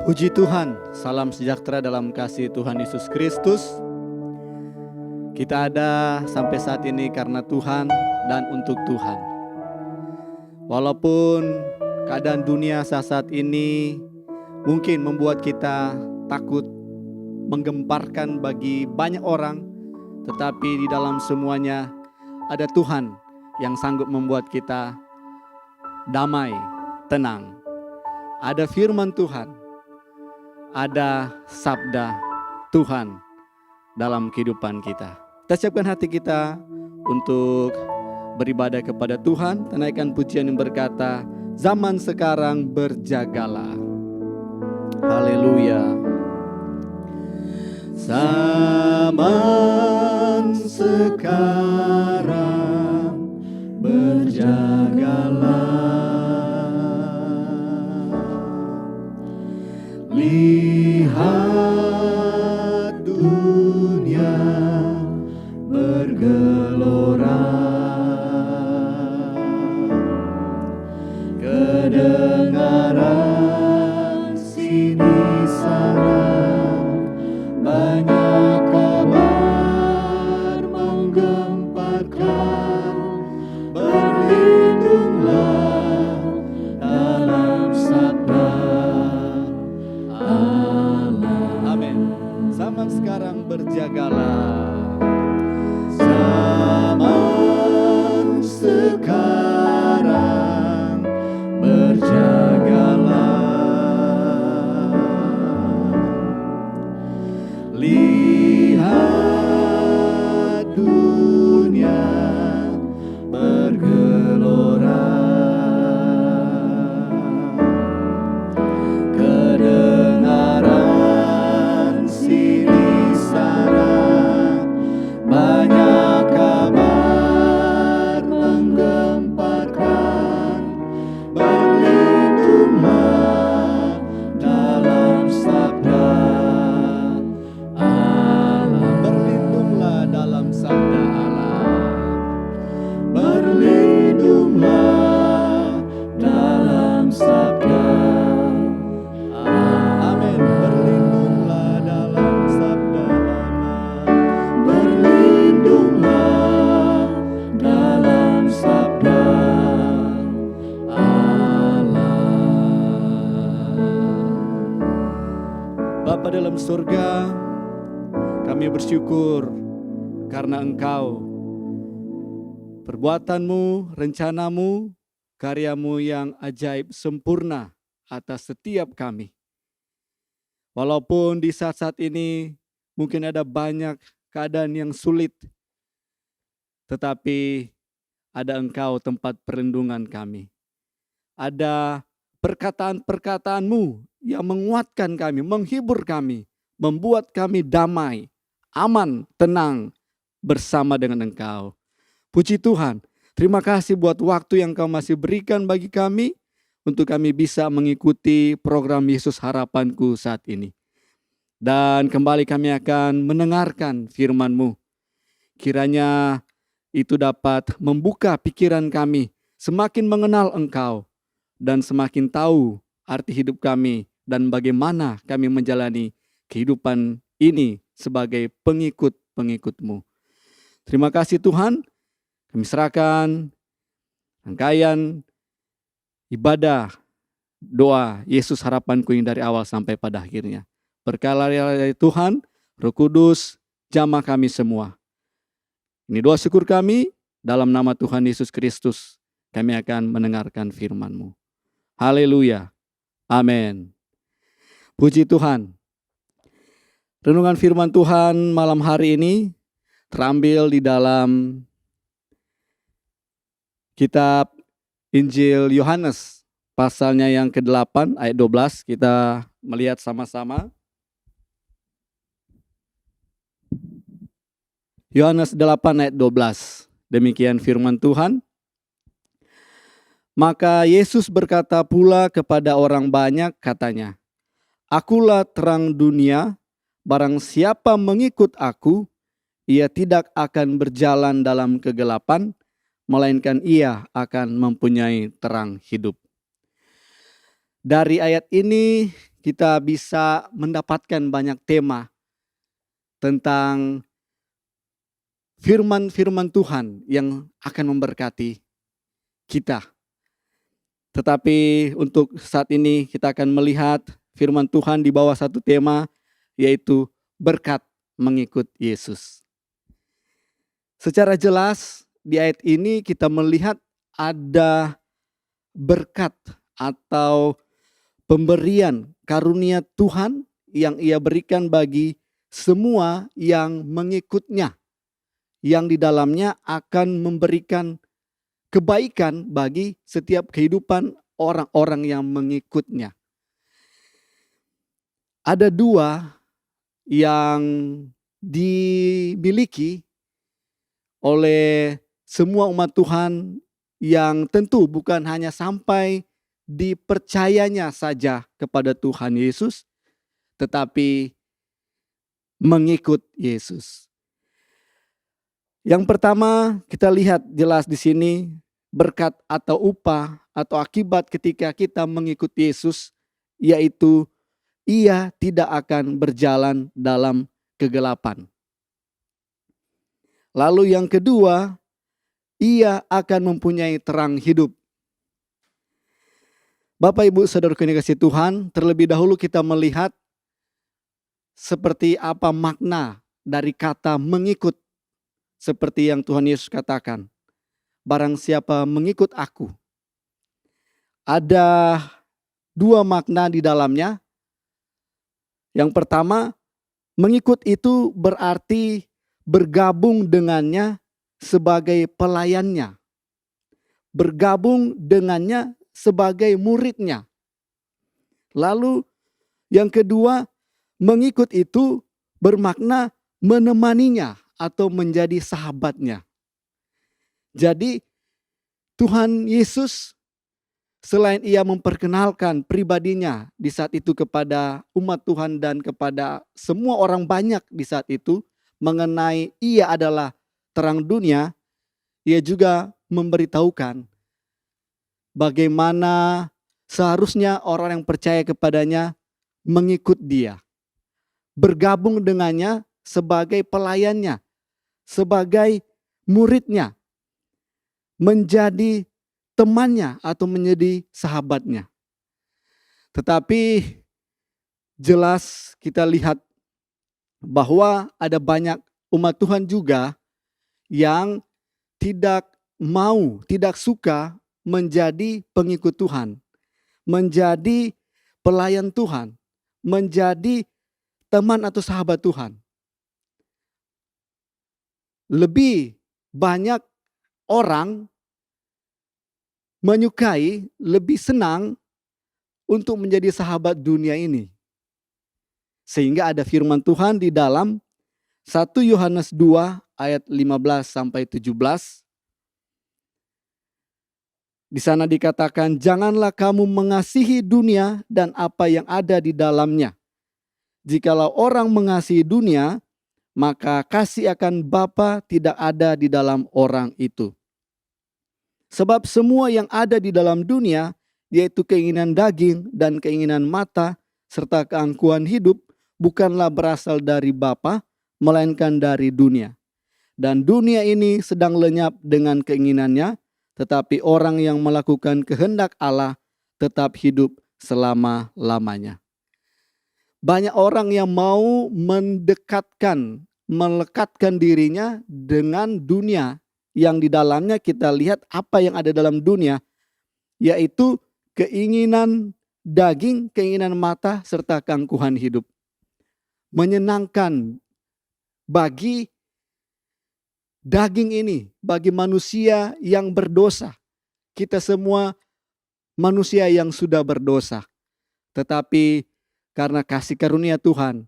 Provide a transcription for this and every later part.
Puji Tuhan, salam sejahtera dalam kasih Tuhan Yesus Kristus. Kita ada sampai saat ini karena Tuhan dan untuk Tuhan. Walaupun keadaan dunia saat ini mungkin membuat kita takut, menggemparkan bagi banyak orang, tetapi di dalam semuanya ada Tuhan yang sanggup membuat kita damai, tenang. Ada firman Tuhan, ada sabda Tuhan dalam kehidupan kita. Kita siapkan hati kita untuk beribadah kepada Tuhan. Naikkan pujian yang berkata, zaman sekarang berjagalah. Haleluya. Zaman sekarang berjagalah. Lihat dunia bergelora, kedengaran sini sana, banyak kabar menggemparkan. Berlindunglah dalam sabda Allah. Amin. Zaman sekarang berjagalah. Zaman sekarang berjagalah. Lihat dunia bergelora, kedengaran sini sana, banyak kabar menggemparkan. Berlindunglah dalam sabda Allah. Berlindunglah dalam sabda Allah. Berlindunglah dalam sabda Allah. Amin. Berlindunglah dalam sabda Allah. Berlindunglah dalam sabda Allah. Bapa dalam surga, kami bersyukur karena Engkau, perbuatanmu, rencanamu, karyamu yang ajaib sempurna atas setiap kami. Walaupun di saat-saat ini mungkin ada banyak keadaan yang sulit, tetapi ada Engkau tempat perlindungan kami. Ada perkataan-perkataanmu yang menguatkan kami, menghibur kami, membuat kami damai, aman, tenang bersama dengan Engkau. Puji Tuhan, terima kasih buat waktu yang Kau masih berikan bagi kami untuk kami bisa mengikuti program Yesus Harapanku saat ini. Dan kembali kami akan mendengarkan firman-Mu. Kiranya itu dapat membuka pikiran kami, semakin mengenal Engkau, dan semakin tahu arti hidup kami dan bagaimana kami menjalani kehidupan ini sebagai pengikut-pengikut-Mu. Terima kasih Tuhan, kami serahkan rangkaian ibadah doa Yesus Harapanku yang dari awal sampai pada akhirnya. Berkala Tuhan, Roh Kudus, jamah kami semua. Ini doa syukur kami, dalam nama Tuhan Yesus Kristus, kami akan mendengarkan firman-Mu. Haleluya. Amin. Puji Tuhan. Renungan firman Tuhan malam hari ini terambil di dalam kitab Injil Yohanes, pasalnya yang ke-8 ayat 12. Kita melihat sama-sama. Yohanes 8 ayat 12. Demikian firman Tuhan. Maka Yesus berkata pula kepada orang banyak, katanya, Akulah terang dunia, barang siapa mengikut aku, ia tidak akan berjalan dalam kegelapan, melainkan ia akan mempunyai terang hidup. Dari ayat ini kita bisa mendapatkan banyak tema tentang firman-firman Tuhan yang akan memberkati kita. Tetapi untuk saat ini kita akan melihat firman Tuhan di bawah satu tema, yaitu berkat mengikut Yesus. Secara jelas di ayat ini kita melihat ada berkat atau pemberian karunia Tuhan yang Ia berikan bagi semua yang mengikutnya, yang di dalamnya akan memberikan kebaikan bagi setiap kehidupan orang-orang yang mengikutnya. Ada dua yang dimiliki oleh semua umat Tuhan yang tentu bukan hanya sampai dipercayanya saja kepada Tuhan Yesus, tetapi mengikut Yesus. Yang pertama kita lihat jelas di sini, berkat atau upah atau akibat ketika kita mengikut Yesus, yaitu Ia tidak akan berjalan dalam kegelapan. Lalu yang kedua, Ia akan mempunyai terang hidup. Bapak Ibu Saudara yang dikasihi Tuhan, terlebih dahulu kita melihat seperti apa makna dari kata mengikut. Seperti yang Tuhan Yesus katakan, barang siapa mengikut aku. Ada dua makna di dalamnya. Yang pertama, mengikut itu berarti bergabung dengannya sebagai pelayannya. Bergabung dengannya sebagai muridnya. Lalu yang kedua, mengikut itu bermakna menemaninya atau menjadi sahabatnya. Jadi Tuhan Yesus selain Ia memperkenalkan pribadinya di saat itu kepada umat Tuhan dan kepada semua orang banyak di saat itu mengenai Ia adalah terang dunia, Ia juga memberitahukan bagaimana seharusnya orang yang percaya kepadanya mengikut Dia, bergabung dengannya sebagai pelayannya, sebagai muridnya, menjadi temannya atau menjadi sahabatnya. Tetapi jelas kita lihat bahwa ada banyak umat Tuhan juga yang tidak mau, tidak suka menjadi pengikut Tuhan, menjadi pelayan Tuhan, menjadi teman atau sahabat Tuhan. Lebih banyak orang menyukai, lebih senang untuk menjadi sahabat dunia ini. Sehingga ada firman Tuhan di dalam 1 Yohanes 2 ayat 15 sampai 17. Di sana dikatakan, janganlah kamu mengasihi dunia dan apa yang ada di dalamnya. Jikalau orang mengasihi dunia, maka kasih akan Bapa tidak ada di dalam orang itu. Sebab semua yang ada di dalam dunia, yaitu keinginan daging dan keinginan mata, serta keangkuhan hidup, bukanlah berasal dari Bapa, melainkan dari dunia. Dan dunia ini sedang lenyap dengan keinginannya, tetapi orang yang melakukan kehendak Allah tetap hidup selama-lamanya. Banyak orang yang mau melekatkan dirinya dengan dunia, yang di dalamnya kita lihat apa yang ada dalam dunia, yaitu keinginan daging, keinginan mata, serta keangkuhan hidup. Menyenangkan bagi daging ini, bagi manusia yang berdosa. Kita semua manusia yang sudah berdosa. Tetapi karena kasih karunia Tuhan,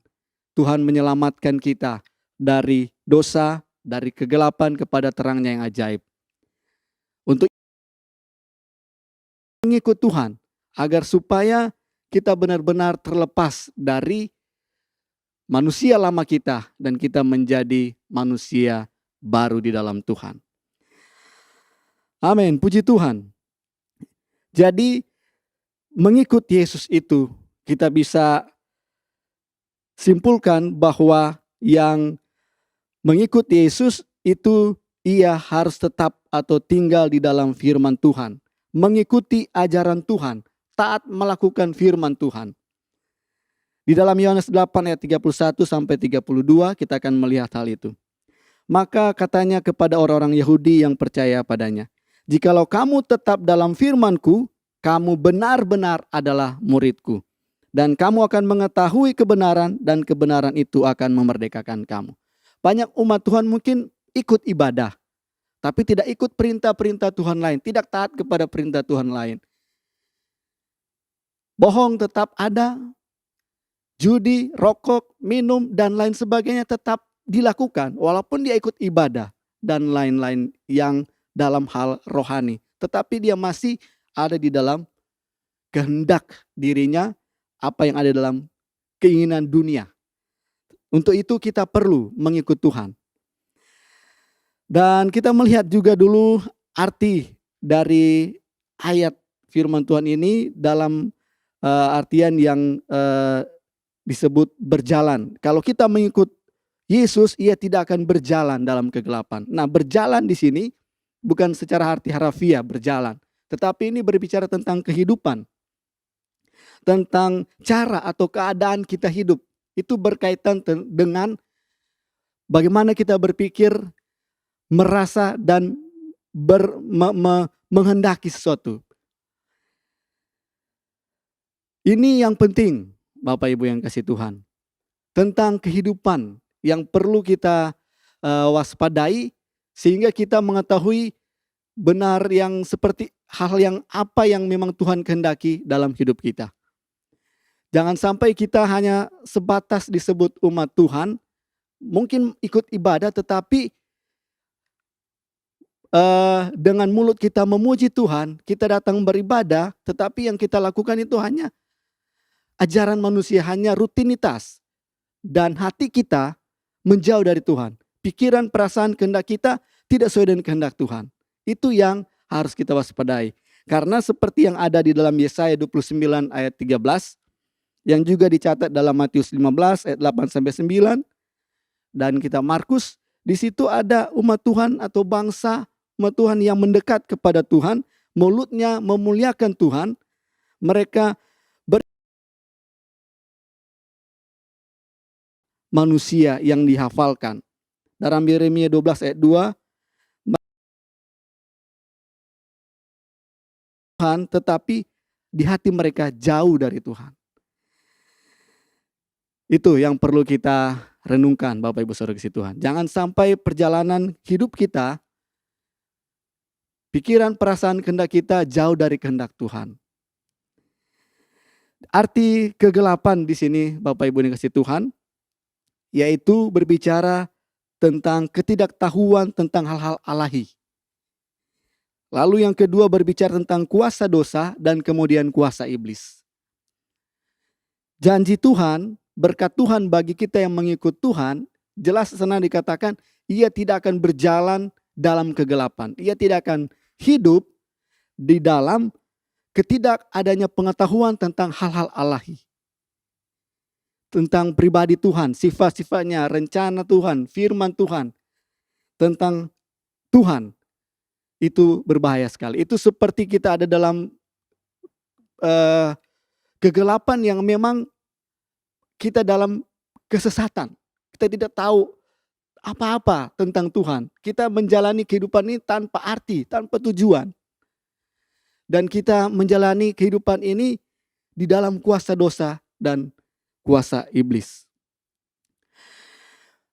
Tuhan menyelamatkan kita dari dosa, dari kegelapan kepada terangnya yang ajaib. Untuk mengikut Tuhan, agar supaya kita benar-benar terlepas dari manusia lama kita dan kita menjadi manusia baru di dalam Tuhan. Amin, puji Tuhan. Jadi mengikut Yesus itu kita bisa simpulkan bahwa yang mengikut Yesus itu ia harus tetap atau tinggal di dalam firman Tuhan, mengikuti ajaran Tuhan, taat melakukan firman Tuhan. Di dalam Yohanes 8 ayat 31 sampai 32 kita akan melihat hal itu. Maka katanya kepada orang-orang Yahudi yang percaya padanya, jikalau kamu tetap dalam firman-Ku, kamu benar-benar adalah murid-Ku. Dan kamu akan mengetahui kebenaran, dan kebenaran itu akan memerdekakan kamu. Banyak umat Tuhan mungkin ikut ibadah, tapi tidak ikut perintah-perintah Tuhan lain, tidak taat kepada perintah Tuhan lain. Bohong tetap ada, judi, rokok, minum, dan lain sebagainya tetap dilakukan, walaupun dia ikut ibadah dan lain-lain yang dalam hal rohani. Tetapi dia masih ada di dalam kehendak dirinya, apa yang ada dalam keinginan dunia. Untuk itu kita perlu mengikut Tuhan. Dan kita melihat juga dulu arti dari ayat firman Tuhan ini dalam artian yang disebut berjalan. Kalau kita mengikut Yesus, ia tidak akan berjalan dalam kegelapan. Nah, berjalan di sini bukan secara arti harafiah berjalan, tetapi ini berbicara tentang kehidupan, tentang cara atau keadaan kita hidup. Itu berkaitan dengan bagaimana kita berpikir, merasa, dan menghendaki sesuatu. Ini yang penting, Bapak Ibu yang kasih Tuhan, tentang kehidupan yang perlu kita waspadai, sehingga kita mengetahui benar yang seperti hal yang apa yang memang Tuhan kehendaki dalam hidup kita. Jangan sampai kita hanya sebatas disebut umat Tuhan, mungkin ikut ibadah, tetapi dengan mulut kita memuji Tuhan, kita datang beribadah, tetapi yang kita lakukan itu hanya ajaran manusia, hanya rutinitas, dan hati kita menjauh dari Tuhan. Pikiran, perasaan, kehendak kita tidak sesuai dengan kehendak Tuhan. Itu yang harus kita waspadai. Karena seperti yang ada di dalam Yesaya 29 ayat 13, yang juga dicatat dalam Matius 15 ayat 8-9, dan kita Markus, di situ ada umat Tuhan atau bangsa umat Tuhan yang mendekat kepada Tuhan, mulutnya memuliakan Tuhan, mereka manusia yang dihafalkan. Dalam Yeremia 12 ayat 2, Tuhan, tetapi di hati mereka jauh dari Tuhan. Itu yang perlu kita renungkan, Bapak Ibu Saudara kasih Tuhan. Jangan sampai perjalanan hidup kita, pikiran, perasaan, kehendak kita jauh dari kehendak Tuhan. Arti kegelapan di sini, Bapak Ibu yang kasih Tuhan, yaitu berbicara tentang ketidaktahuan tentang hal-hal ilahi. Lalu yang kedua berbicara tentang kuasa dosa dan kemudian kuasa iblis. Janji Tuhan, berkat Tuhan bagi kita yang mengikut Tuhan, jelas senang dikatakan, ia tidak akan berjalan dalam kegelapan. Ia tidak akan hidup di dalam ketidakadanya pengetahuan tentang hal-hal ilahi. Tentang pribadi Tuhan, sifat-sifatnya, rencana Tuhan, firman Tuhan, tentang Tuhan, itu berbahaya sekali. Itu seperti kita ada dalam kegelapan yang memang kita dalam kesesatan. Kita tidak tahu apa-apa tentang Tuhan. Kita menjalani kehidupan ini tanpa arti, tanpa tujuan. Dan kita menjalani kehidupan ini di dalam kuasa dosa dan kuasa iblis.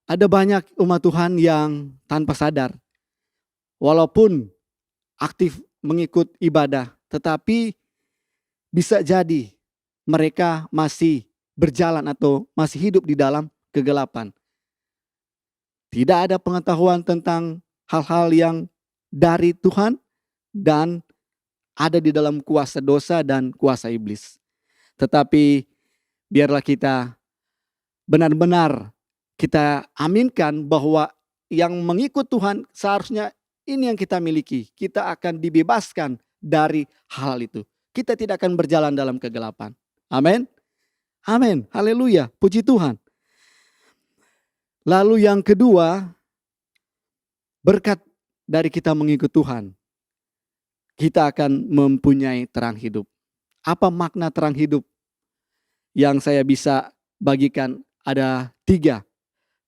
Ada banyak umat Tuhan yang tanpa sadar, walaupun aktif mengikut ibadah, tetapi bisa jadi mereka masih berjalan atau masih hidup di dalam kegelapan. Tidak ada pengetahuan tentang hal-hal yang dari Tuhan dan ada di dalam kuasa dosa dan kuasa iblis. Tetapi biarlah kita benar-benar kita aminkan bahwa yang mengikut Tuhan seharusnya ini yang kita miliki. Kita akan dibebaskan dari hal itu. Kita tidak akan berjalan dalam kegelapan. Amin. Amin. Haleluya. Puji Tuhan. Lalu yang kedua, berkat dari kita mengikut Tuhan, kita akan mempunyai terang hidup. Apa makna terang hidup? Yang saya bisa bagikan ada 3.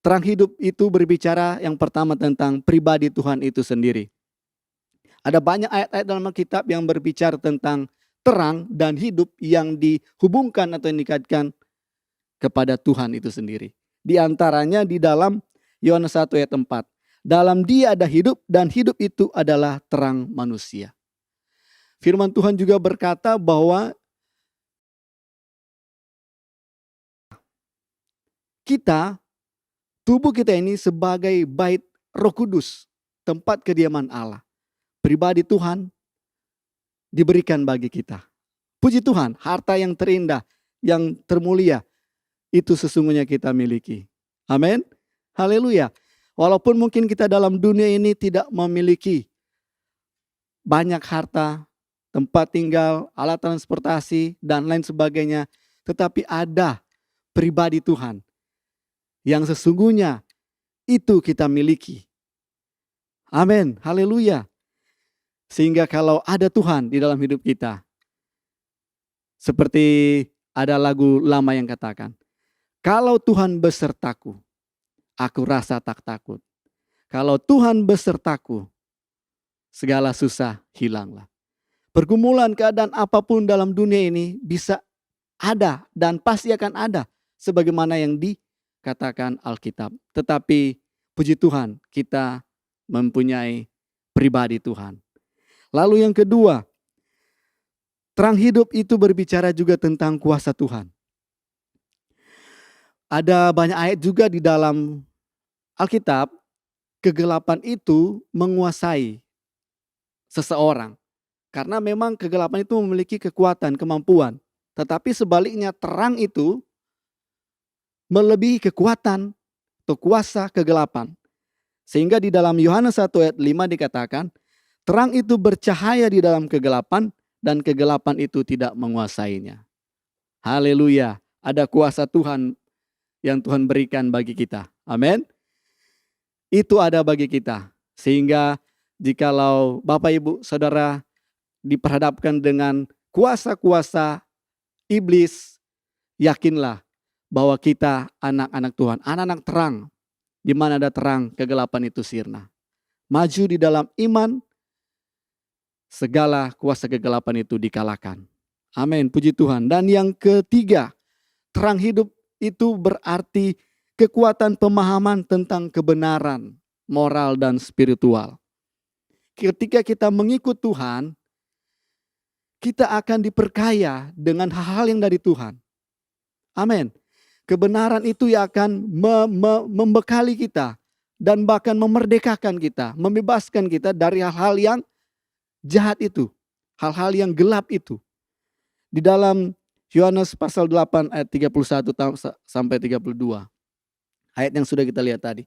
Terang hidup itu berbicara yang pertama tentang pribadi Tuhan itu sendiri. Ada banyak ayat-ayat dalam Alkitab yang berbicara tentang terang dan hidup yang dihubungkan atau yang dikaitkan kepada Tuhan itu sendiri. Di antaranya di dalam Yohanes 1 ayat 4. Dalam Dia ada hidup dan hidup itu adalah terang manusia. Firman Tuhan juga berkata bahwa tubuh kita ini sebagai bait Roh Kudus, tempat kediaman Allah. Pribadi Tuhan diberikan bagi kita. Puji Tuhan, harta yang terindah, yang termulia, itu sesungguhnya kita miliki. Amin. Haleluya. Walaupun mungkin kita dalam dunia ini tidak memiliki banyak harta, tempat tinggal, alat transportasi, dan lain sebagainya. Tetapi ada pribadi Tuhan yang sesungguhnya itu kita miliki. Amin. Haleluya. Sehingga kalau ada Tuhan di dalam hidup kita, seperti ada lagu lama yang katakan, kalau Tuhan besertaku, aku rasa tak takut. Kalau Tuhan besertaku, segala susah hilanglah. Pergumulan keadaan apapun dalam dunia ini bisa ada dan pasti akan ada sebagaimana yang dikatakan Alkitab. Tetapi puji Tuhan, kita mempunyai pribadi Tuhan. Lalu yang kedua, terang hidup itu berbicara juga tentang kuasa Tuhan. Ada banyak ayat juga di dalam Alkitab, kegelapan itu menguasai seseorang. Karena memang kegelapan itu memiliki kekuatan, kemampuan. Tetapi sebaliknya terang itu melebihi kekuatan atau kuasa kegelapan. Sehingga di dalam Yohanes 1 ayat 5 dikatakan, terang itu bercahaya di dalam kegelapan dan kegelapan itu tidak menguasainya. Haleluya, ada kuasa Tuhan yang Tuhan berikan bagi kita. Amin. Itu ada bagi kita. Sehingga jikalau Bapak Ibu Saudara diperhadapkan dengan kuasa-kuasa iblis, yakinlah bahwa kita anak-anak Tuhan, anak-anak terang. Di mana ada terang, kegelapan itu sirna. Maju di dalam iman, segala kuasa kegelapan itu dikalahkan. Amin, puji Tuhan. Dan yang ketiga, terang hidup itu berarti kekuatan pemahaman tentang kebenaran, moral dan spiritual. Ketika kita mengikut Tuhan, kita akan diperkaya dengan hal-hal yang dari Tuhan. Amin. Kebenaran itu yang akan membekali kita dan bahkan memerdekakan kita, membebaskan kita dari hal-hal yang jahat itu, hal-hal yang gelap itu. Di dalam Yohanes pasal 8 ayat 31 sampai 32. Ayat yang sudah kita lihat tadi.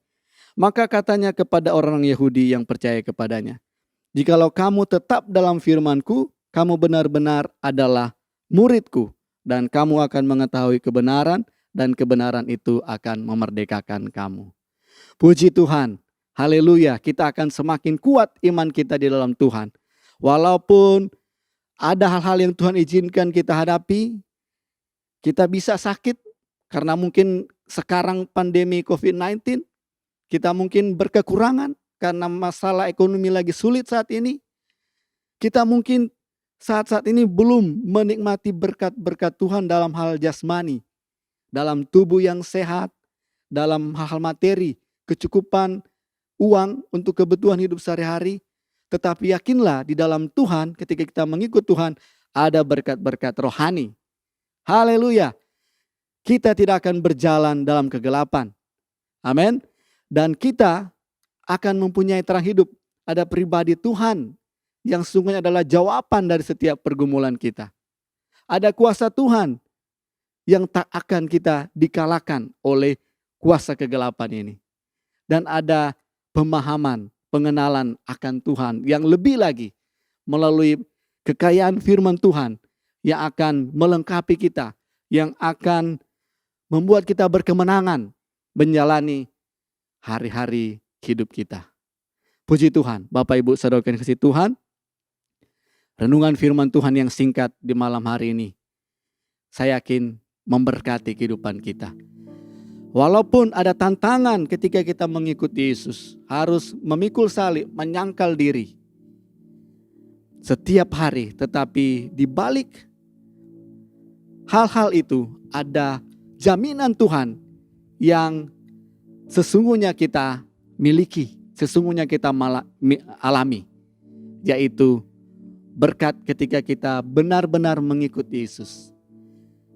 Maka katanya kepada orang Yahudi yang percaya kepadanya, jikalau kamu tetap dalam firman-Ku, kamu benar-benar adalah murid-Ku, dan kamu akan mengetahui kebenaran, dan kebenaran itu akan memerdekakan kamu. Puji Tuhan, haleluya, kita akan semakin kuat iman kita di dalam Tuhan. Walaupun ada hal-hal yang Tuhan izinkan kita hadapi, kita bisa sakit karena mungkin sekarang pandemi COVID-19, kita mungkin berkekurangan karena masalah ekonomi lagi sulit saat ini. Kita mungkin saat-saat ini belum menikmati berkat-berkat Tuhan dalam hal jasmani, dalam tubuh yang sehat, dalam hal-hal materi, kecukupan uang untuk kebutuhan hidup sehari-hari. Tetapi yakinlah di dalam Tuhan, ketika kita mengikut Tuhan, ada berkat-berkat rohani. Haleluya. Kita tidak akan berjalan dalam kegelapan. Amin. Dan kita akan mempunyai terang hidup. Ada pribadi Tuhan yang sesungguhnya adalah jawaban dari setiap pergumulan kita. Ada kuasa Tuhan yang tak akan kita dikalahkan oleh kuasa kegelapan ini. Dan ada pemahaman, pengenalan akan Tuhan yang lebih lagi melalui kekayaan firman Tuhan yang akan melengkapi kita, yang akan membuat kita berkemenangan menjalani hari-hari hidup kita. Puji Tuhan, Bapak Ibu Saudara yang kasih Tuhan, renungan firman Tuhan yang singkat di malam hari ini, saya yakin memberkati kehidupan kita. Walaupun ada tantangan ketika kita mengikuti Yesus, harus memikul salib, menyangkal diri setiap hari, tetapi di balik hal-hal itu ada jaminan Tuhan yang sesungguhnya kita miliki, sesungguhnya kita alami, yaitu berkat ketika kita benar-benar mengikuti Yesus.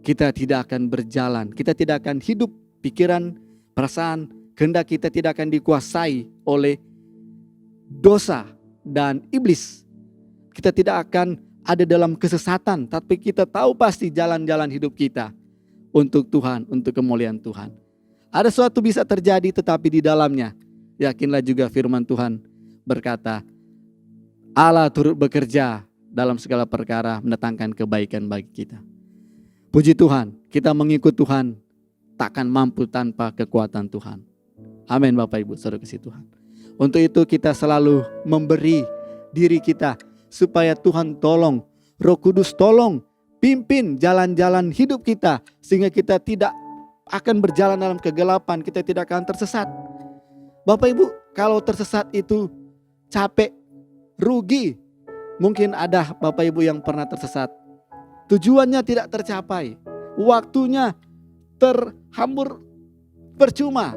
Kita tidak akan berjalan, kita tidak akan hidup, pikiran, perasaan, kehendak kita tidak akan dikuasai oleh dosa dan iblis. Kita tidak akan ada dalam kesesatan, tapi kita tahu pasti jalan-jalan hidup kita untuk Tuhan, untuk kemuliaan Tuhan. Ada sesuatu bisa terjadi, tetapi di dalamnya yakinlah juga firman Tuhan berkata, Allah turut bekerja dalam segala perkara mendatangkan kebaikan bagi kita. Puji Tuhan, kita mengikut Tuhan takkan mampu tanpa kekuatan Tuhan. Amin Bapak Ibu Saudara kasih Tuhan. Untuk itu kita selalu memberi diri kita supaya Tuhan tolong, Roh Kudus tolong pimpin jalan-jalan hidup kita, sehingga kita tidak akan berjalan dalam kegelapan, kita tidak akan tersesat. Bapak Ibu, kalau tersesat itu capek, rugi. Mungkin ada Bapak Ibu yang pernah tersesat, tujuannya tidak tercapai, waktunya terhambur percuma.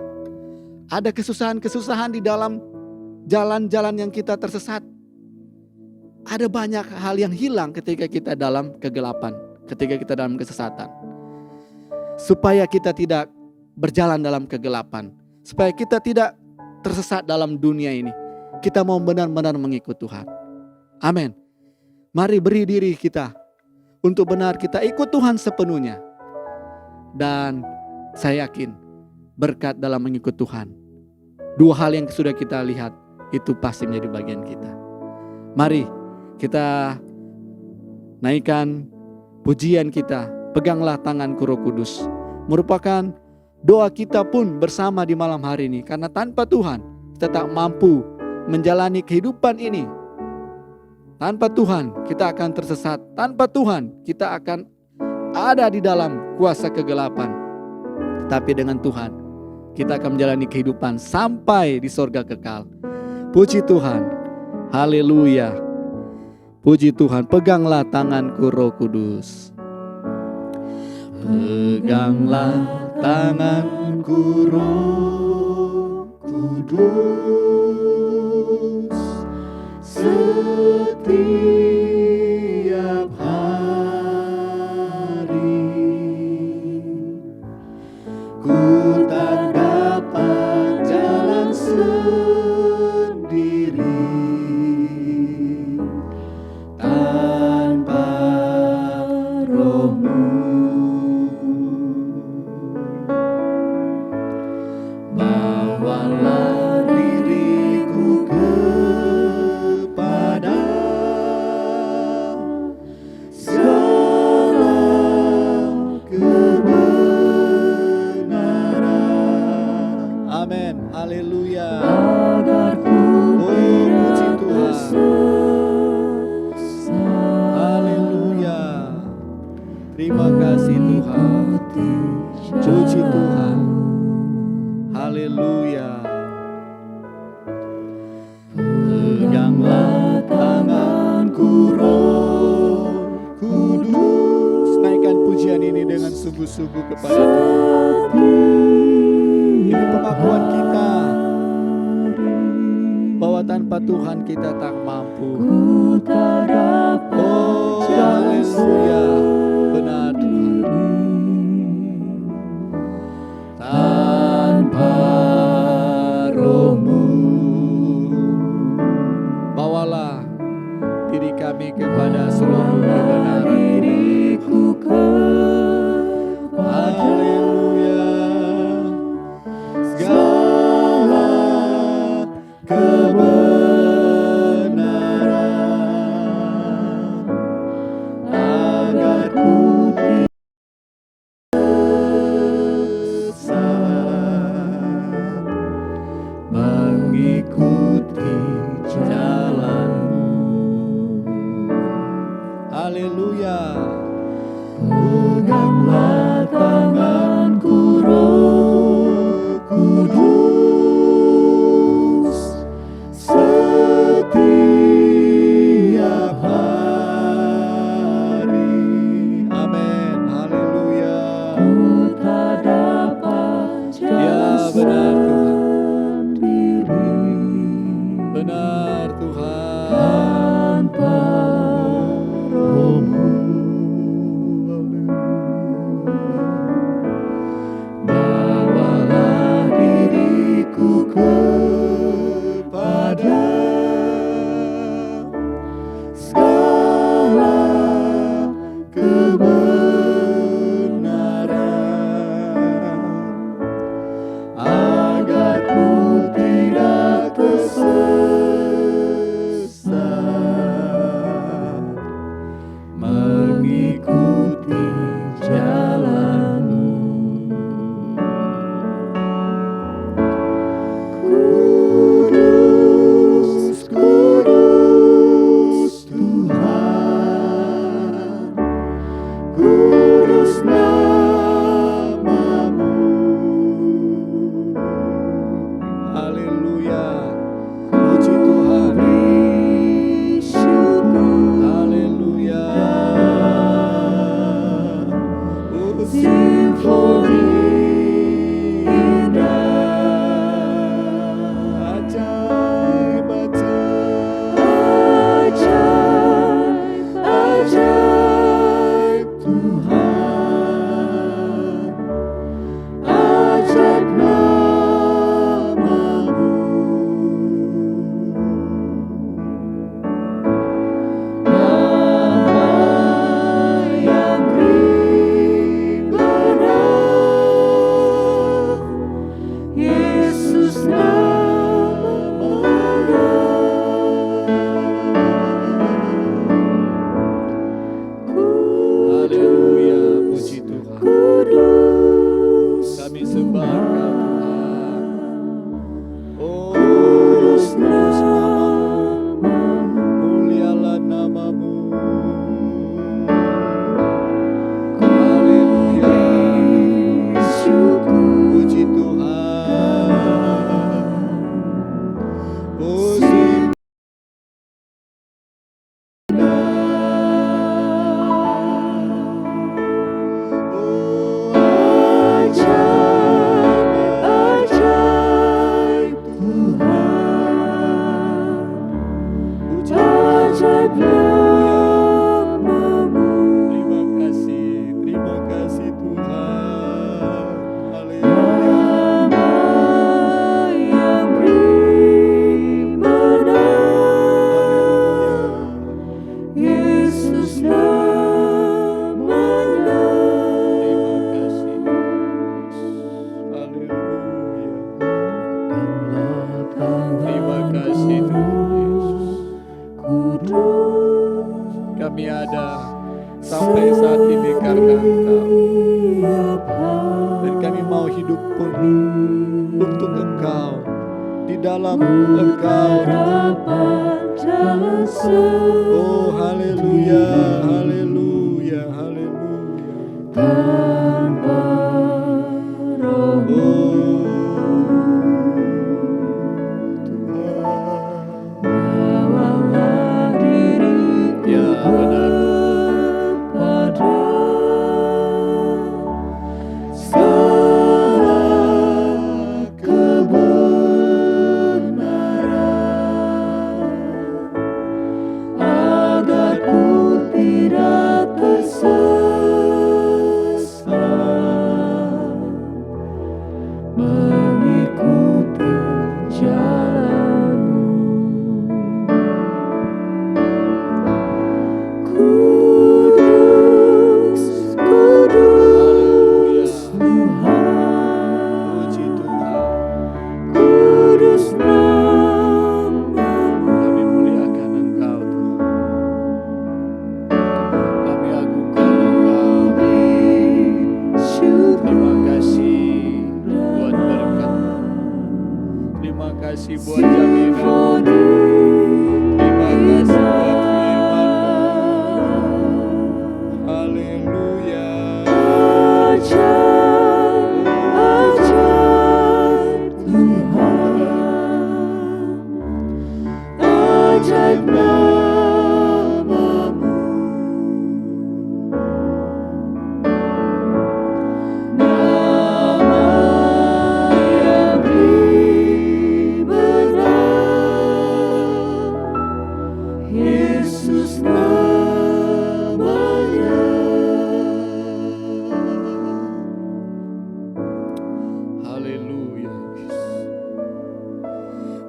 Ada kesusahan-kesusahan di dalam jalan-jalan yang kita tersesat. Ada banyak hal yang hilang ketika kita dalam kegelapan, ketika kita dalam kesesatan. Supaya kita tidak berjalan dalam kegelapan, supaya kita tidak tersesat dalam dunia ini, kita mau benar-benar mengikut Tuhan. Amin. Mari beri diri kita untuk benar kita ikut Tuhan sepenuhnya. Dan saya yakin berkat dalam mengikut Tuhan, dua hal yang sudah kita lihat itu pasti menjadi bagian kita. Mari kita naikkan pujian kita, peganglah tanganku Roh Kudus. Merupakan doa kita pun bersama di malam hari ini. Karena tanpa Tuhan kita tak mampu menjalani kehidupan ini. Tanpa Tuhan kita akan tersesat. Tanpa Tuhan kita akan ada di dalam kuasa kegelapan. Tetapi dengan Tuhan kita akan menjalani kehidupan sampai di sorga kekal. Puji Tuhan. Haleluya. Puji Tuhan. Peganglah tanganku Roh Kudus. Peganglah tanganku Roh Kudus. Setiap hari ku tak dapat jalan sendiri tanpa Roh-Mu. Bawalah diriku kepada segala kebenaran. Amin. Haleluya. Agar ku puji Tuhan. Haleluya. Terima kasih Tuhan. Puji Tuhan. Haleluya. Peganglah tanganku Roh Kudus. Naikkan pujian ini dengan sungguh-sungguh kepada Tuhan. Ini pengakuan kita bahwa tanpa Tuhan kita tak mampu. Oh, haleluya. Benar Tuhan. Tanpa Roh-Mu, bawalah diri kami kepada seluruh kebenaran. Haleluya. Peganglah tanganku Roh Kudus setiap hari. Amin. Haleluya. Ku tak dapat jalan benar, Tuhan. sendiri. Benar Tuhan. Tanpa Roh-Mu. Bawalah diriku kepada segala kebenaran, agar ku tidak tersesat, mengikuti jalan-Mu. Kudus, kudus Tuhan, kudus nama-Mu. Haleluya. Puji Tuhan. Haleluya. Simfoni indah, Ajaib, ajaib, ajaib Tuhan, ajaib nama-Mu. Nama yang benar, Yesus namanya. Haleluya. Puji Tuhan. Kudus, Kami sembah Engkau Tuhan. Oh, kudus namamu, nama-Mu. mulialah namamu. Haleluya. Syukur Puji Tuhan. Oh, ajaib, ajaib Tuhan, puji ajaib nama-Mu. Terima kasih Tuhan. Haleluya. Nama yang benar, Yesus namanya. Terima kasih. Haleluya. Terima kasih Tuhan Yesus. Kudus Kami ada sampai saat ini karena Engkau. Dan kami mau hidup penuh untuk Engkau. Di dalam Engkau. dapat jalan Oh, haleluya, haleluya, haleluya. tanpa Roh-Mu. Bawalah diriku Ya, benar. kepada segala kebenaran, agar ku tidak tersesat, mengikuti jalan-Mu. Kudus, kudus Tuhan, Puji Tuhan. kudus nama-Mu. Kami muliakan Engkau Tuhan. Kami agungkan Engkau. Terima kasih buat berkat. Terima kasih buat jaminan. Terima kasih buat firman-Mu.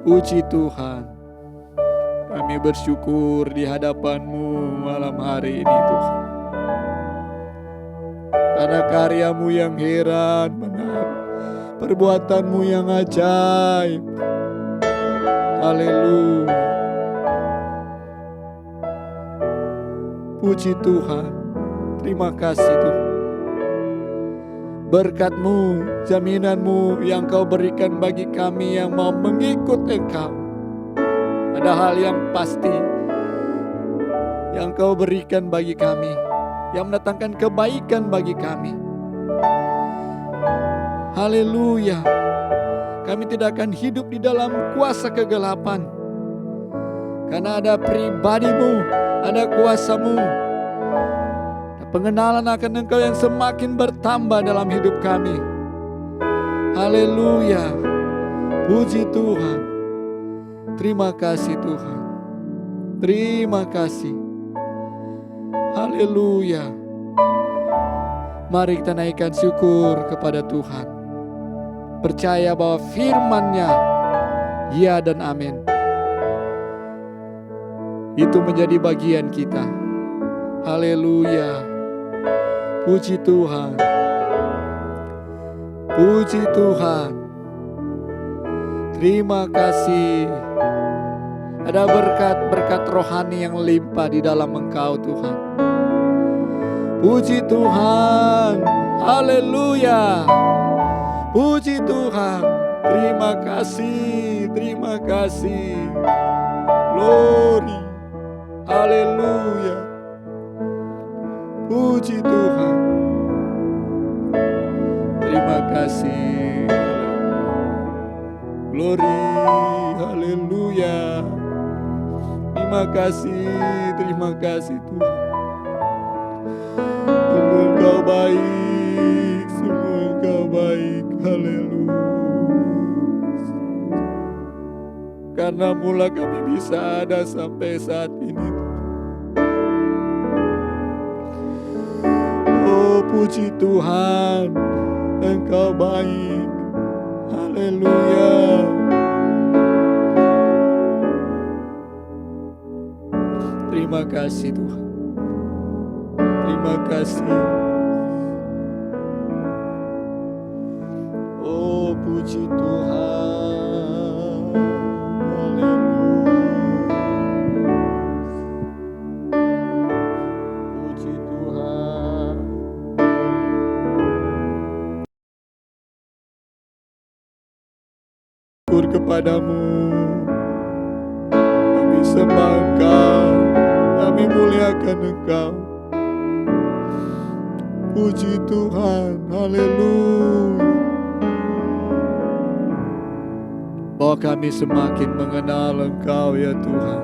Puji Tuhan. Kami bersyukur di hadapan-Mu malam hari ini Tuhan. Karena karya-Mu yang heran, benar. Perbuatan-Mu yang ajaib. Haleluya. Puji Tuhan. Terima kasih Tuhan. Berkat-Mu, jaminan-Mu yang Kau berikan bagi kami yang mau mengikut Engkau. Ada hal yang pasti yang Kau berikan bagi kami, yang mendatangkan kebaikan bagi kami. Haleluya. Kami tidak akan hidup di dalam kuasa kegelapan. Karena ada pribadi-Mu, ada kuasa-Mu. Pengenalan akan Engkau yang semakin bertambah dalam hidup kami. Haleluya. Puji Tuhan. Terima kasih Tuhan. Terima kasih. Haleluya. Mari kita naikkan syukur kepada Tuhan. Percaya bahwa firman-Nya ya dan amin. Itu menjadi bagian kita. Haleluya. Puji Tuhan. Puji Tuhan. Terima kasih. Ada berkat-berkat rohani yang limpah di dalam Engkau Tuhan. Puji Tuhan. Haleluya. Puji Tuhan. Terima kasih. Terima kasih. Glory. Haleluya. Puji Tuhan. Terima kasih. Glory. Haleluya. Terima kasih Tuhan. Sungguh Engkau baik. Sungguh Engkau baik. Haleluya. Karena mula kami bisa ada sampai saat ini. Puji Tuhan, Engkau baik. Haleluya. Terima kasih Tuhan. Terima kasih. Oh, puji Tuhan. Haleluya. Puji Tuhan. Syukur kepadamu. Kami sembah Engkau. Kami muliakan Engkau. Puji Tuhan. Haleluya. Bahwa kami semakin mengenal Engkau ya Tuhan.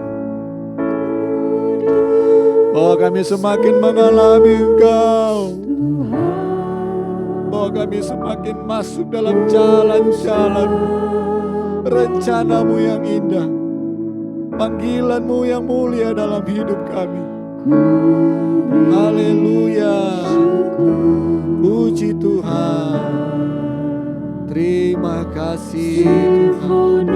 Bahwa kami semakin mengalami Engkau. Bahwa kami semakin masuk dalam jalan-jalan rencana-Mu yang indah, panggilan-Mu yang mulia dalam hidup kami. Haleluya. Puji Tuhan. Terima kasih Tuhan.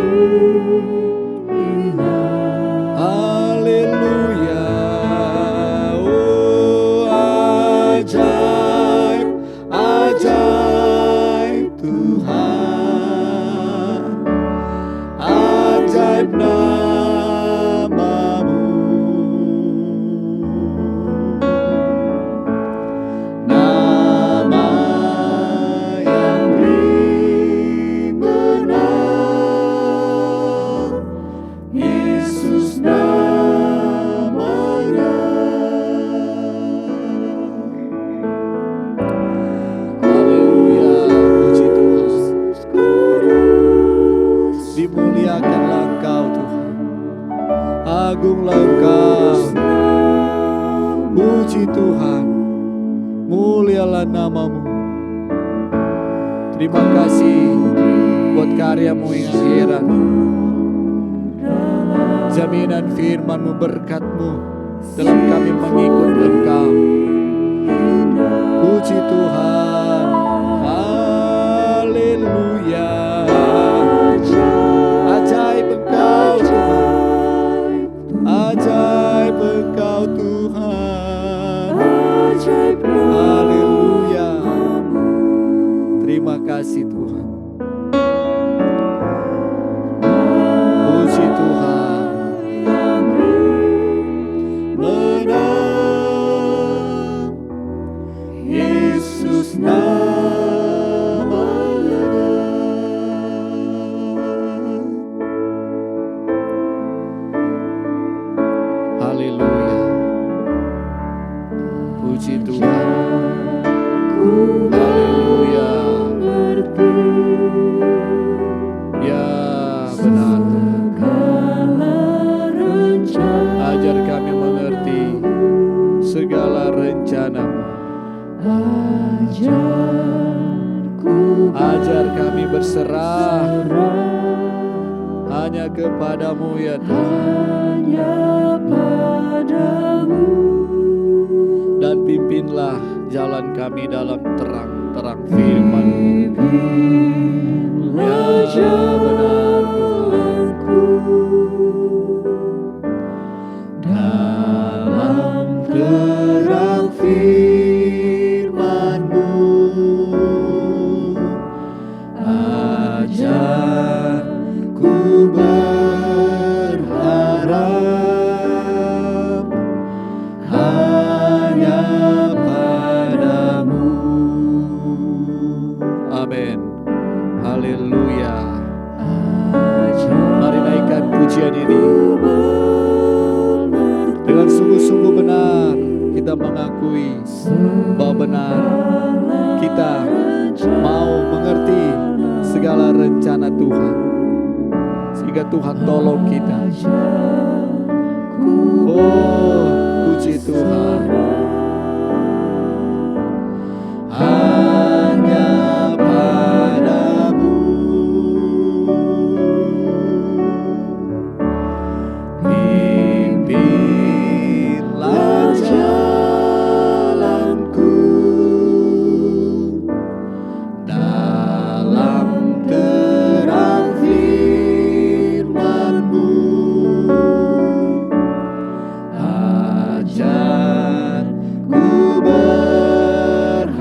Haleluya. Oh, ajaib, ajaib Tuhan. Ajaib nama-Mu. Nama yang beri menang, Yesus namanya. Haleluya, puji Tuhan. Dimuliakanlah Engkau Tuhan. Agunglah Engkau. Puji Tuhan. Mulialah nama-Mu. Terima kasih buat karya-Mu yang heran. Jaminan firman-Mu, berkat-Mu dalam kami mengikut Engkau. Puji Tuhan. Haleluya. Ajaib Puji Tuhan. Haleluya. Ya benar. Ajar kami mengerti segala rencana-Mu. Ajar kami berserah hanya kepadamu ya Tuhan. Dan pimpinlah jalan kami dalam terang-terang firman-Mu. Ya benar Tuhan. Dalam terang firman-Mu, ajar ku berharap hanya padamu. Amin. Haleluya. Mari naikkan pujian ini. Dengan sungguh-sungguh benar kita mengakui bahwa benar kita mau mengerti segala rencana Tuhan, sehingga Tuhan tolong kita. Oh, puji Tuhan. Hanya padamu pimpinlah jalanku dalam terang firman-Mu. Ajar ku berharap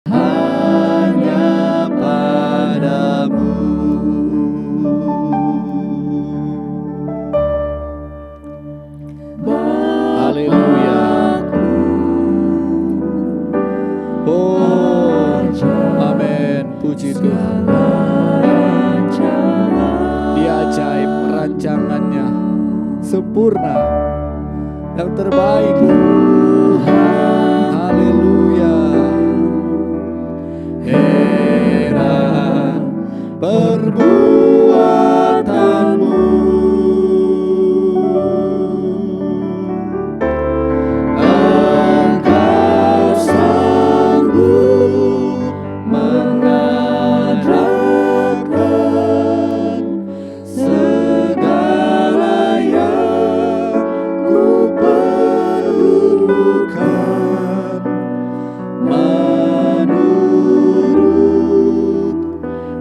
hanya padamu. Haleluya. Oh, amin. Puji Tuhan. Dia ajaib, rancangannya sempurna, yang terbaik. Haleluya. Heran perbuatanmu, Engkau sanggup mengadakan segala yang ku perlukan menurut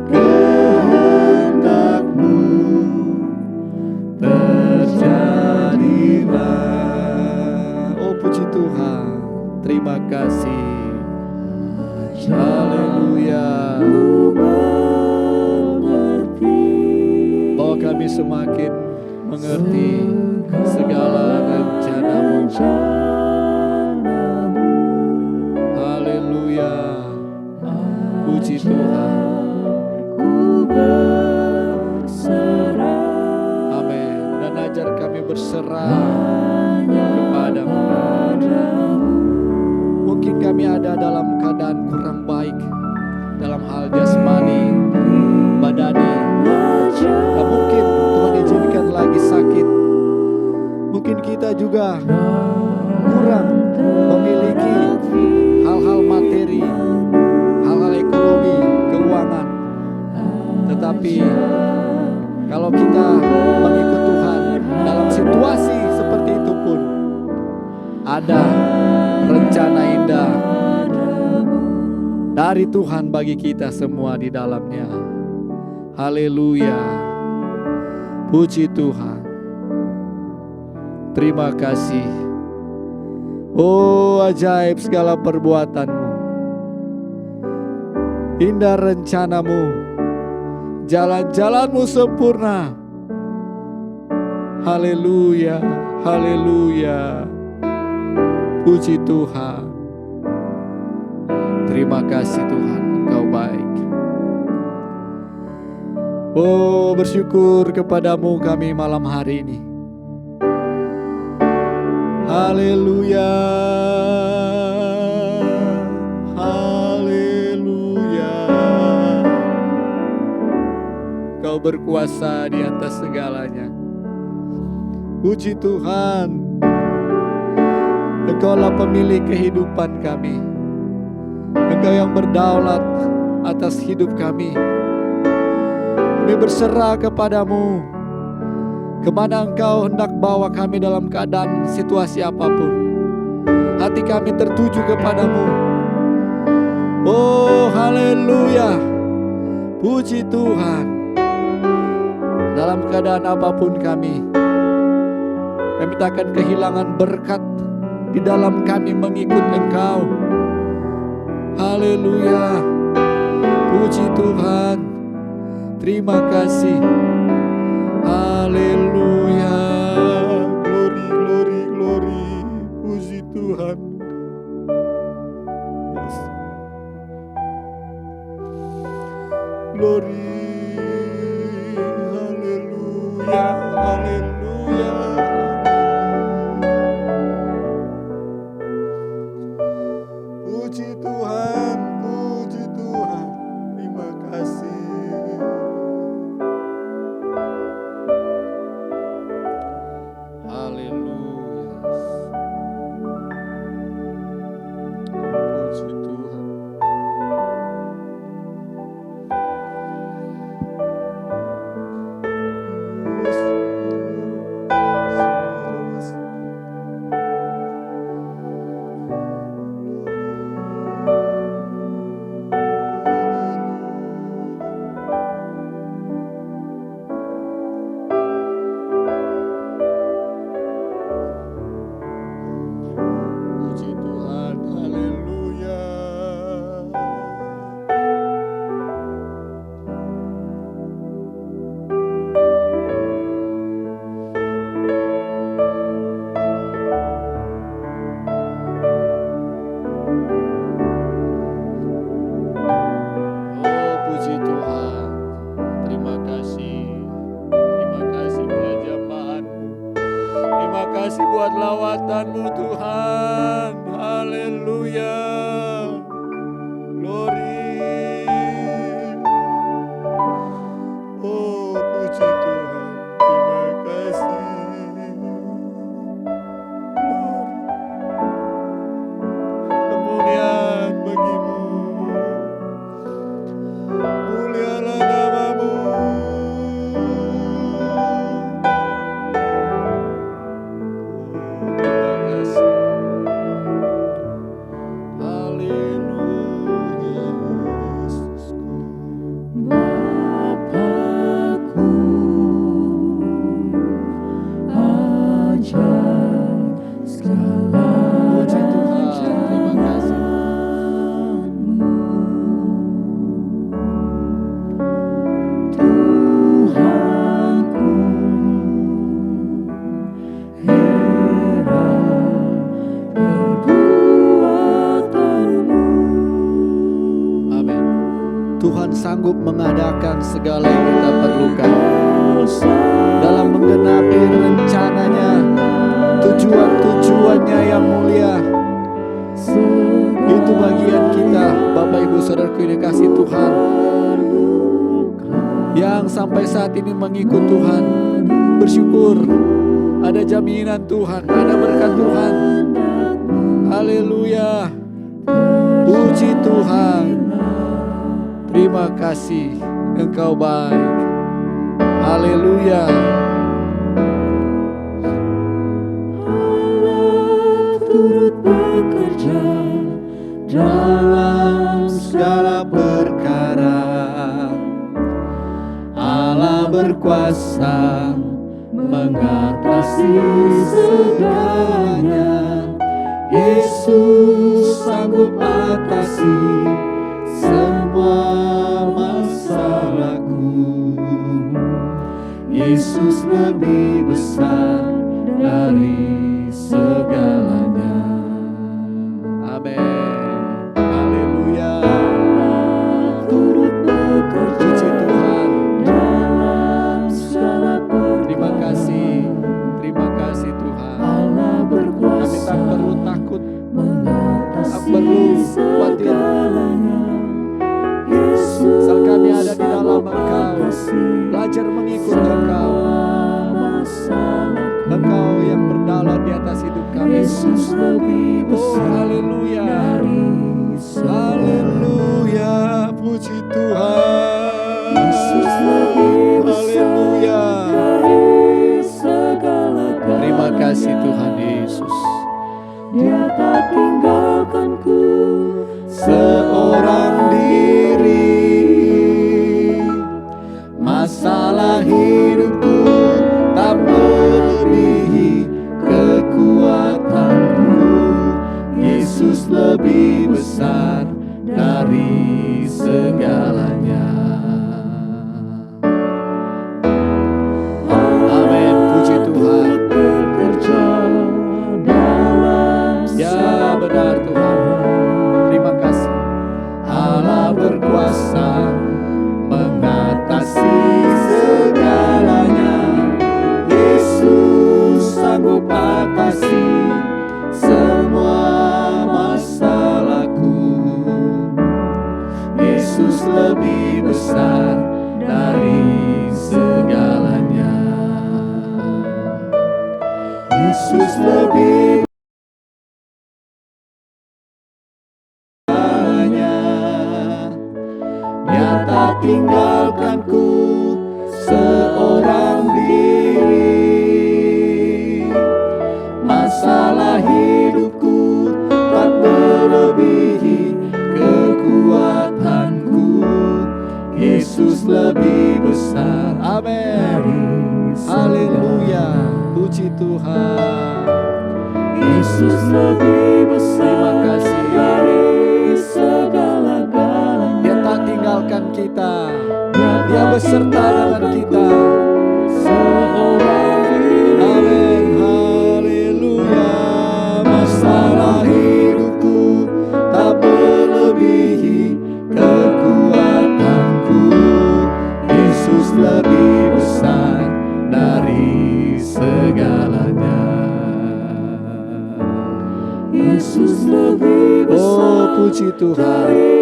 kehendak-Mu. Terjadilah. Oh, puji Tuhan. Terima kasih. Haleluya. Bahwa kami semakin mengerti segala rencana-Mu. Haleluya. Puji Tuhan. Amin. Dan ajar kami berserah kepadamu. Mungkin kami ada dalam keadaan kurang baik dalam hal jasmani, badani. Dan mungkin Tuhan izinkan lagi sakit. Mungkin kita juga kurang memiliki hal-hal materi, hal-hal ekonomi, keuangan. Tetapi kalau kita mengikut Tuhan dalam situasi seperti itu pun ada rencana indah dari Tuhan bagi kita semua di dalamnya. Haleluya. Puji Tuhan. Terima kasih. Oh, ajaib segala perbuatan-Mu. Indah rencana-Mu. Jalan-jalan-Mu sempurna. Haleluya. Haleluya. Puji Tuhan. Terima kasih Tuhan, Engkau baik. Oh, bersyukur kepadamu kami malam hari ini. Haleluya. Haleluya. Kau berkuasa di atas segalanya. Puji Tuhan. Engkaulah pemilik kehidupan kami. Engkau yang berdaulat atas hidup kami. Kami berserah kepadamu. Kemana Engkau hendak bawa kami dalam keadaan situasi apapun, hati kami tertuju kepadamu. Oh haleluya. Puji Tuhan. Dalam keadaan apapun kami tak akan kehilangan berkat di dalam kami mengikut Engkau. Haleluya. Puji Tuhan. Terima kasih. Haleluya. Glory, glory, glory. Puji Tuhan. Yes. Glory. Haleluya. Haleluya. Puji Tuhan. Puji Tuhan. Terima kasih. Lawatan-Mu Tuhan. Haleluya. Glory. Oh puji Tuhan. Terima kasih. Kemuliaan bagi-Mu. Mulialah nama-Mu. Sanggup mengadakan segala yang kita perlukan dalam menggenapi rencananya, tujuan-tujuannya yang mulia. Itu bagian kita, Bapak Ibu Saudaraku yang dikasihi Tuhan, yang sampai saat ini mengikut Tuhan. Bersyukur ada jaminan Tuhan, ada berkat Tuhan. Haleluya. Puji Tuhan. Terima kasih, Engkau baik. Haleluya. Allah turut bekerja dalam segala perkara. Allah berkuasa mengatasi segalanya. Yesus sanggup atasi semua masalahku. Yesus lebih besar dari segalanya. Amin. Haleluya. Turut bekerja Puji Tuhan. dalam segala perkara. Terima kasih Tuhan. Allah berkuasa perlu takut, tak mengatasi perlu khawatir. segalanya. Yesus Asal kami ada di dalam Engkau, atasi belajar mengikut Engkau. masalahku. Engkau yang berdaulat di atas hidup kami. Yesus lebih Oh, besar haleluya. dari segala. Haleluya, puji Tuhan. Yesus lebih besar Haleluya. dari segala-galanya. Terima kasih Tuhan Yesus. Dia tak tinggalkanku Seorang diri, masalah hidupku tak melebihi kekuatanku. Yesus lebih besar dari segalanya. Amin, puji Tuhan. bekerja dalam Ya benar Tuhan. Terima kasih. Allah berkuasa mengatasi segalanya. Yesus sanggup atasi semua masalahku. Yesus lebih besar dari segalanya. Yesus lebih segalanya. Dia tak tinggalkanku seorang diri. Masalah hidupku tak melebihi kekuatanku. Yesus lebih besar. Amin. Haleluya. Puji Tuhan. Yesus lebih besar Terima kasih. dari segala-galanya. Dia tak tinggalkan kita. Dia beserta dengan kita. Seorang diri. Amin. Haleluya. Masalah hidupku tak melebihi kekuatanku. Yesus lebih besar dari segalanya. Yesus lebih besar Oh, puji Tuhan. dari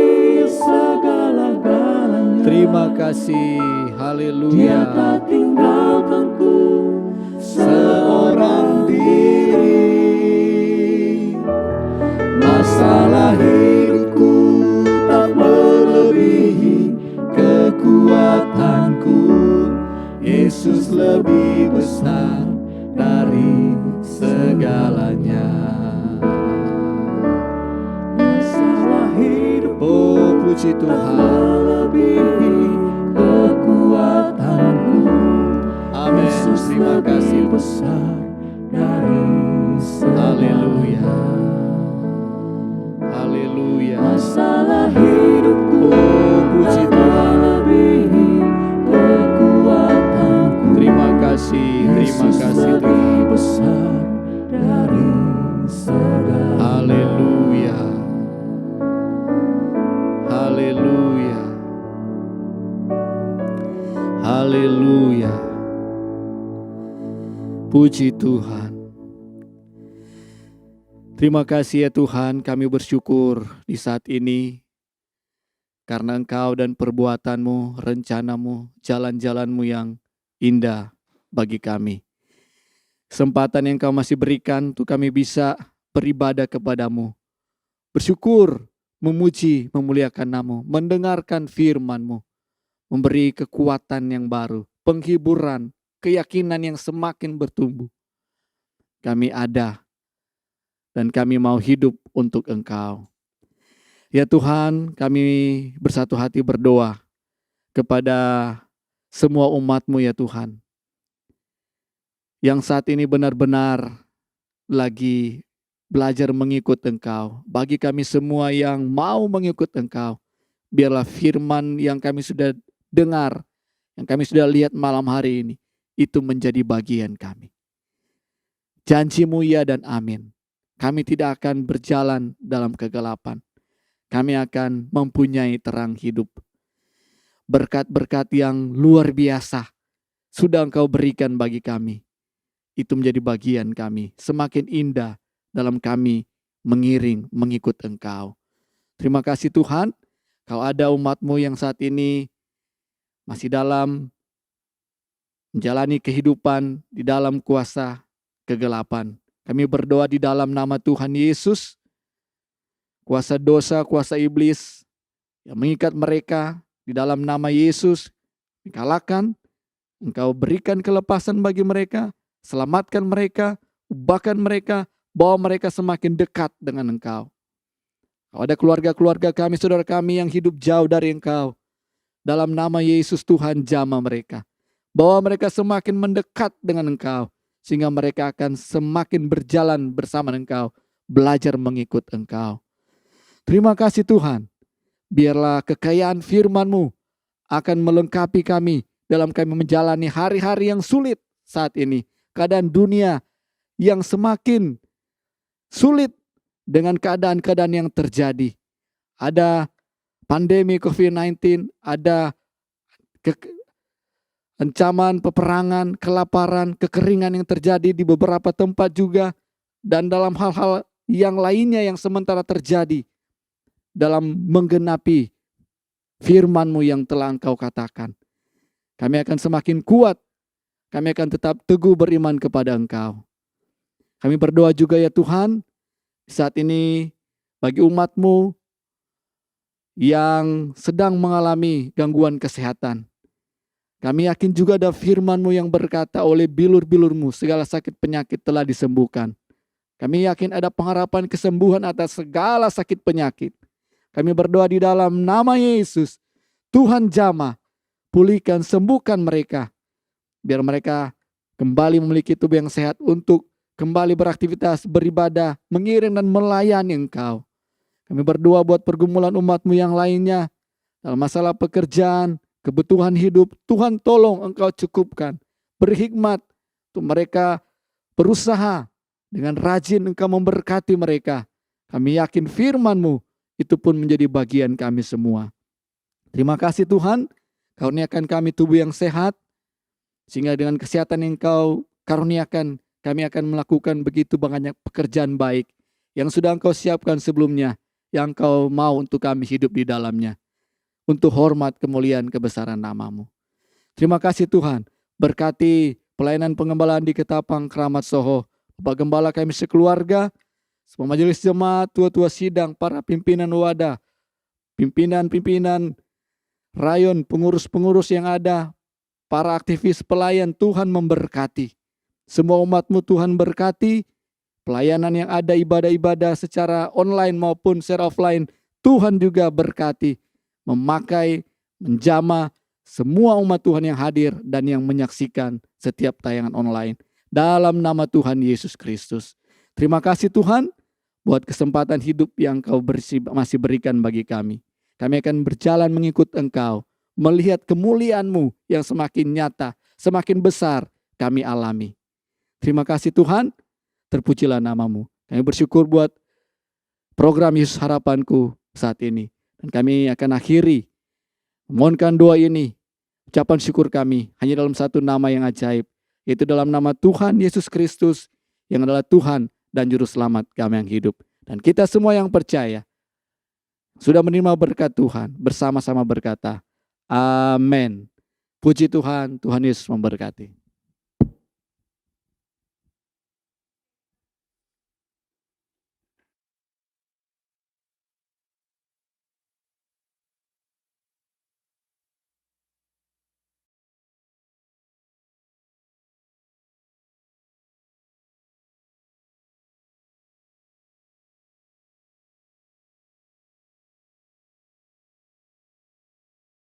segala-galanya. Terima kasih. Dia Haleluya. tak tinggalkanku Seorang diri. Masalah hidupku tak melebihi kekuatanku. Yesus lebih besar dari segalanya. masalah hidup Oh, puji tak Tuhan. melebihi kekuatanku. Amin. Yesus Terima kasih. lebih besar dari Haleluya. segala. Haleluya. Masalah hidupku Oh, puji tak Tuhan. melebihi kekuatanku. Terima kasih. Terima Yesus kasih Tuhan. lebih besar dari segala. Haleluya. Haleluya. Haleluya. Puji Tuhan. Terima kasih ya Tuhan, kami bersyukur di saat ini karena Engkau dan perbuatanmu, rencanamu, jalan-jalanmu yang indah bagi kami. Kesempatan yang Kau masih berikan untuk kami bisa beribadah kepadamu, bersyukur, memuji, memuliakan nama-Mu, mendengarkan firman-Mu, memberi kekuatan yang baru, penghiburan, keyakinan yang semakin bertumbuh. Kami ada dan kami mau hidup untuk Engkau. Ya Tuhan, kami bersatu hati berdoa kepada semua umat-Mu ya Tuhan, yang saat ini benar-benar lagi belajar mengikut Engkau. Bagi kami semua yang mau mengikut Engkau, biarlah firman yang kami sudah dengar, yang kami sudah lihat malam hari ini, itu menjadi bagian kami. Janji-Mu ya dan amin. Kami tidak akan berjalan dalam kegelapan. Kami akan mempunyai terang hidup. Berkat-berkat yang luar biasa sudah Engkau berikan bagi kami. Itu menjadi bagian kami. Semakin indah dalam kami mengiring, mengikut Engkau. Terima kasih Tuhan, Kau ada umat-Mu yang saat ini masih dalam menjalani kehidupan di dalam kuasa kegelapan. Kami berdoa di dalam nama Tuhan Yesus, kuasa dosa, kuasa iblis yang mengikat mereka di dalam nama Yesus dikalahkan. Engkau berikan kelepasan bagi mereka, selamatkan mereka, ubahkan mereka, bawa mereka semakin dekat dengan Engkau. Kalau ada keluarga-keluarga kami, saudara kami yang hidup jauh dari Engkau, dalam nama Yesus Tuhan jamah mereka. Bawa mereka semakin mendekat dengan Engkau, sehingga mereka akan semakin berjalan bersama Engkau, belajar mengikut Engkau. Terima kasih Tuhan, biarlah kekayaan firman-Mu akan melengkapi kami dalam kami menjalani hari-hari yang sulit saat ini. Keadaan dunia yang semakin sulit dengan keadaan-keadaan yang terjadi. Ada pandemi COVID-19, ada ancaman peperangan, kelaparan, kekeringan yang terjadi di beberapa tempat juga, dan dalam hal-hal yang lainnya yang sementara terjadi dalam menggenapi firman-Mu yang telah Engkau katakan. Kami akan semakin kuat, kami akan tetap teguh beriman kepada Engkau. Kami berdoa juga ya Tuhan, saat ini bagi umat-Mu yang sedang mengalami gangguan kesehatan. Kami yakin juga ada firman-Mu yang berkata, oleh bilur-bilur-Mu segala sakit penyakit telah disembuhkan. Kami yakin ada pengharapan kesembuhan atas segala sakit penyakit. Kami berdoa di dalam nama Yesus, Tuhan jamah, pulihkan, sembuhkan mereka. Biar mereka kembali memiliki tubuh yang sehat untuk kembali beraktivitas, beribadah, mengiring dan melayani Engkau. Kami berdoa buat pergumulan umat-Mu yang lainnya, dalam masalah pekerjaan, kebutuhan hidup, Tuhan tolong Engkau cukupkan. Beri hikmat untuk mereka berusaha, dengan rajin Engkau memberkati mereka. Kami yakin firman-Mu itu pun menjadi bagian kami semua. Terima kasih Tuhan, karuniakan kami tubuh yang sehat, sehingga dengan kesehatan yang Engkau karuniakan, kami akan melakukan begitu banyak pekerjaan baik yang sudah Engkau siapkan sebelumnya, yang Engkau mau untuk kami hidup di dalamnya, untuk hormat, kemuliaan, kebesaran nama-Mu. Terima kasih Tuhan, berkati pelayanan pengembalaan di Ketapang, Keramat Soho, Bapak Gembala kami sekeluarga, semua majelis jemaat, tua-tua sidang, para pimpinan wadah, pimpinan-pimpinan rayon, pengurus-pengurus yang ada, para aktivis pelayan, Tuhan memberkati. Semua umat-Mu Tuhan berkati, pelayanan yang ada, ibadah-ibadah secara online maupun secara offline, Tuhan juga berkati, memakai, menjamah semua umat Tuhan yang hadir dan yang menyaksikan setiap tayangan online. Dalam nama Tuhan Yesus Kristus. Terima kasih Tuhan buat kesempatan hidup yang Kau masih berikan bagi kami. Kami akan berjalan mengikut Engkau, melihat kemuliaan-Mu yang semakin nyata, semakin besar kami alami. Terima kasih Tuhan, terpujilah nama-Mu. Kami bersyukur buat program Yesus Harapanku saat ini. Dan kami akan akhiri memohonkan doa ini, ucapan syukur kami hanya dalam satu nama yang ajaib, yaitu dalam nama Tuhan Yesus Kristus yang adalah Tuhan dan Juru Selamat kami yang hidup. Dan kita semua yang percaya sudah menerima berkat Tuhan, bersama-sama berkata, Amin. Puji Tuhan, Tuhan Yesus memberkati.